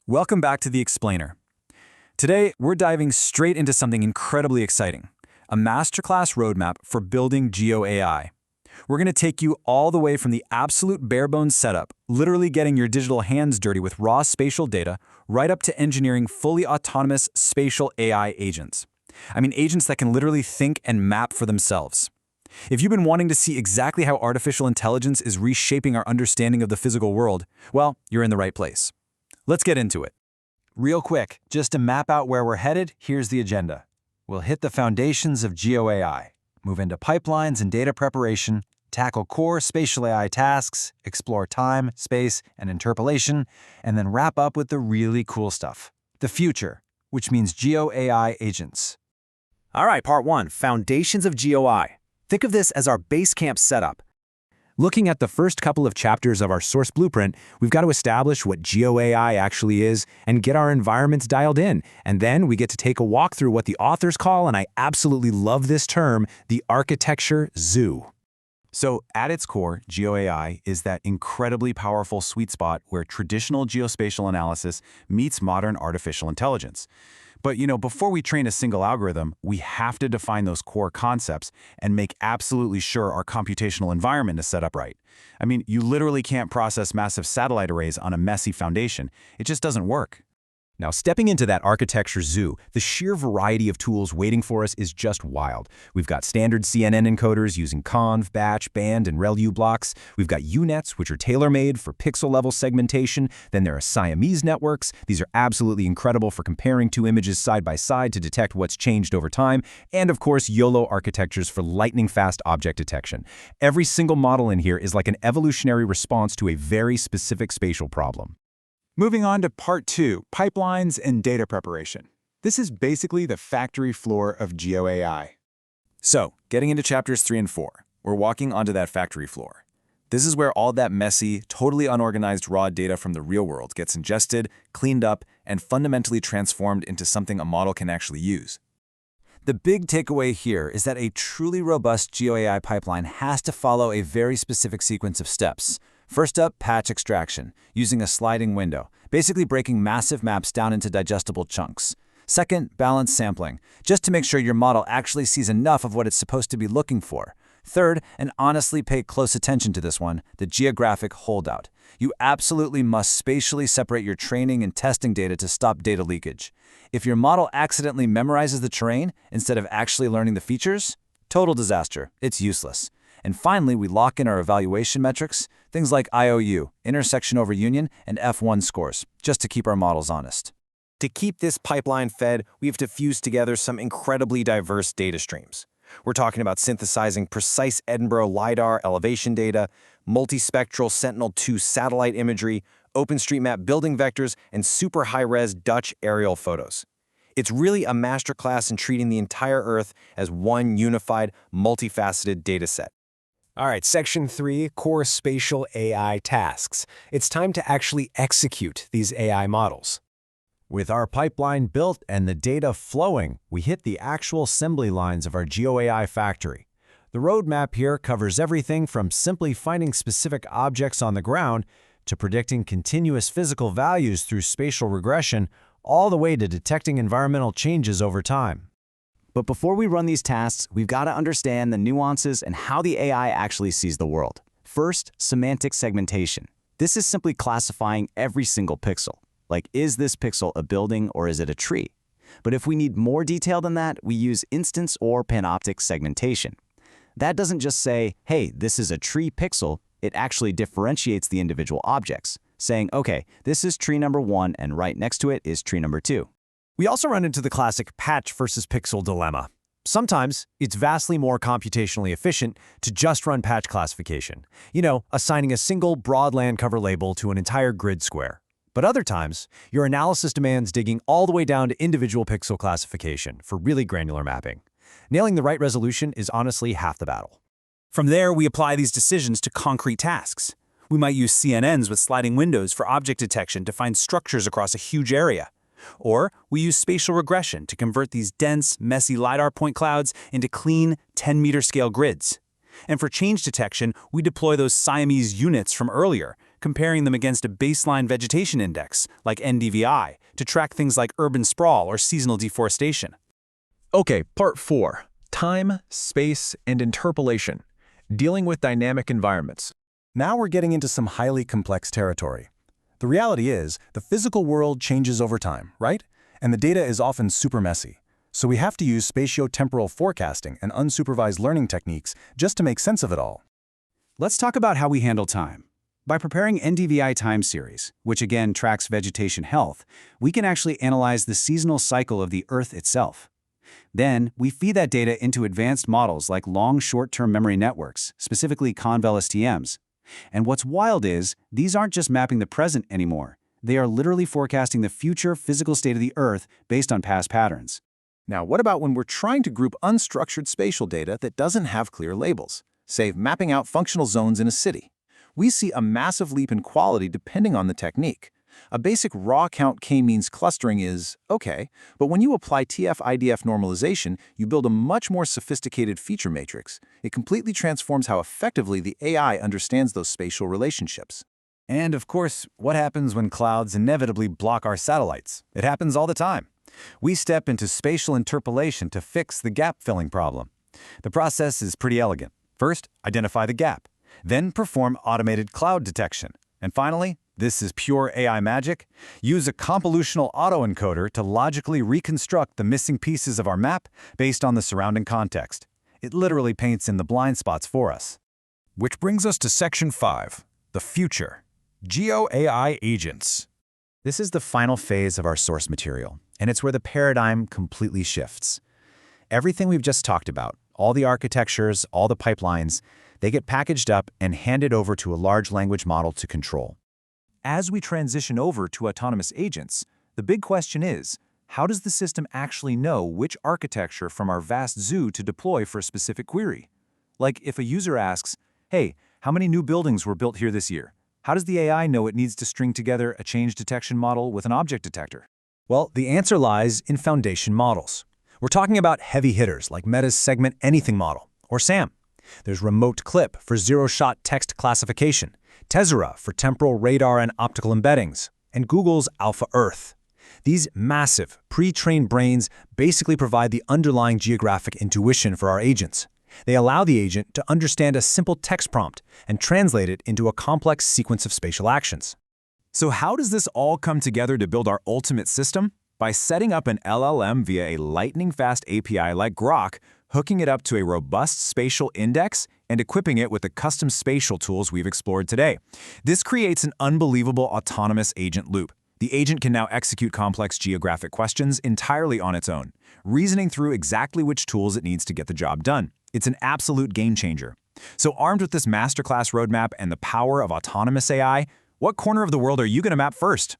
Welcome back to The Explainer. Today, we're diving straight into something incredibly exciting, a masterclass roadmap for building GeoAI. We're going to take you all the way from the absolute bare-bones setup, literally getting your digital hands dirty with raw spatial data, right up to engineering fully autonomous spatial AI agents. Agents that can literally think and map for themselves. If you've been wanting to see exactly how artificial intelligence is reshaping our understanding of the physical world, well, you're in the right place. Let's get into it. Real quick, just to map out where we're headed, here's the agenda. We'll hit the foundations of GeoAI, move into pipelines and data preparation, tackle core spatial AI tasks, explore time, space, and interpolation, and then wrap up with the really cool stuff, the future, which means GeoAI agents. All right, part 1, Foundations of GeoAI. Think of this as our base camp setup. Looking at the first couple of chapters of our source blueprint, we've got to establish what GeoAI actually is and get our environments dialed in. And then we get to take a walk through what the authors call, and I absolutely love this term, the architecture zoo. So at its core, GeoAI is that incredibly powerful sweet spot where traditional geospatial analysis meets modern artificial intelligence. But before we train a single algorithm, we have to define those core concepts and make absolutely sure our computational environment is set up right. You literally can't process massive satellite arrays on a messy foundation. It just doesn't work. Now, stepping into that architecture zoo, the sheer variety of tools waiting for us is just wild. We've got standard CNN encoders using conv, batch, band, and ReLU blocks. We've got UNets, which are tailor-made for pixel-level segmentation. Then there are Siamese networks. These are absolutely incredible for comparing two images side by side to detect what's changed over time. And of course, YOLO architectures for lightning-fast object detection. Every single model in here is like an evolutionary response to a very specific spatial problem. Moving on to part 2, pipelines and data preparation. This is basically the factory floor of GeoAI. So, getting into chapters 3 and 4, we're walking onto that factory floor. This is where all that messy, totally unorganized raw data from the real world gets ingested, cleaned up, and fundamentally transformed into something a model can actually use. The big takeaway here is that a truly robust GeoAI pipeline has to follow a very specific sequence of steps. First up, patch extraction, using a sliding window, basically breaking massive maps down into digestible chunks. Second, balance sampling, just to make sure your model actually sees enough of what it's supposed to be looking for. Third, and honestly pay close attention to this one, the geographic holdout. You absolutely must spatially separate your training and testing data to stop data leakage. If your model accidentally memorizes the terrain instead of actually learning the features, total disaster, it's useless. And finally, we lock in our evaluation metrics, things like IOU, intersection over union, and F1 scores, just to keep our models honest. To keep this pipeline fed, we have to fuse together some incredibly diverse data streams. We're talking about synthesizing precise Edinburgh LiDAR elevation data, multispectral Sentinel-2 satellite imagery, OpenStreetMap building vectors, and super high-res Dutch aerial photos. It's really a masterclass in treating the entire Earth as one unified, multifaceted dataset. All right, Section 3, Core Spatial AI Tasks. It's time to actually execute these AI models. With our pipeline built and the data flowing, we hit the actual assembly lines of our GeoAI factory. The roadmap here covers everything from simply finding specific objects on the ground to predicting continuous physical values through spatial regression, all the way to detecting environmental changes over time. But before we run these tasks, we've got to understand the nuances and how the AI actually sees the world. First, semantic segmentation. This is simply classifying every single pixel. Like, is this pixel a building or is it a tree? But if we need more detail than that, we use instance or panoptic segmentation. That doesn't just say, hey, this is a tree pixel. It actually differentiates the individual objects, saying, okay, this is tree number 1 and right next to it is tree number 2. We also run into the classic patch versus pixel dilemma. Sometimes it's vastly more computationally efficient to just run patch classification, assigning a single broad land cover label to an entire grid square. But other times, your analysis demands digging all the way down to individual pixel classification for really granular mapping. Nailing the right resolution is honestly half the battle. From there, we apply these decisions to concrete tasks. We might use CNNs with sliding windows for object detection to find structures across a huge area. Or we use spatial regression to convert these dense, messy LiDAR point clouds into clean, 10-meter scale grids. And for change detection, we deploy those Siamese units from earlier, comparing them against a baseline vegetation index, like NDVI, to track things like urban sprawl or seasonal deforestation. Okay, part 4. Time, space, and interpolation. Dealing with dynamic environments. Now we're getting into some highly complex territory. The reality is, the physical world changes over time, right? And the data is often super messy. So we have to use spatiotemporal forecasting and unsupervised learning techniques just to make sense of it all. Let's talk about how we handle time. By preparing NDVI time series, which again tracks vegetation health, we can actually analyze the seasonal cycle of the Earth itself. Then, we feed that data into advanced models like long short-term memory networks, specifically ConvLSTMs. And what's wild is, these aren't just mapping the present anymore. They are literally forecasting the future physical state of the Earth based on past patterns. Now, what about when we're trying to group unstructured spatial data that doesn't have clear labels, say mapping out functional zones in a city? We see a massive leap in quality depending on the technique. A basic raw count k-means clustering is okay, but when you apply TF-IDF normalization, you build a much more sophisticated feature matrix. It completely transforms how effectively the AI understands those spatial relationships. And of course, what happens when clouds inevitably block our satellites? It happens all the time. We step into spatial interpolation to fix the gap-filling problem. The process is pretty elegant. First, identify the gap. Then perform automated cloud detection. And finally, this is pure AI magic, use a convolutional autoencoder to logically reconstruct the missing pieces of our map based on the surrounding context. It literally paints in the blind spots for us. Which brings us to Section 5, the future. GeoAI agents. This is the final phase of our source material, and it's where the paradigm completely shifts. Everything we've just talked about, all the architectures, all the pipelines, they get packaged up and handed over to a large language model to control. As we transition over to autonomous agents, the big question is, how does the system actually know which architecture from our vast zoo to deploy for a specific query? Like if a user asks, hey, how many new buildings were built here this year? How does the AI know it needs to string together a change detection model with an object detector? Well, the answer lies in foundation models. We're talking about heavy hitters like Meta's Segment Anything model, or SAM. There's Remote Clip for zero-shot text classification, Tessera for temporal radar and optical embeddings, and Google's Alpha Earth. These massive, pre-trained brains basically provide the underlying geographic intuition for our agents. They allow the agent to understand a simple text prompt and translate it into a complex sequence of spatial actions. So how does this all come together to build our ultimate system? By setting up an LLM via a lightning-fast API like Grok, hooking it up to a robust spatial index, and equipping it with the custom spatial tools we've explored today. This creates an unbelievable autonomous agent loop. The agent can now execute complex geographic questions entirely on its own, reasoning through exactly which tools it needs to get the job done. It's an absolute game changer. So armed with this masterclass roadmap and the power of autonomous AI, what corner of the world are you going to map first?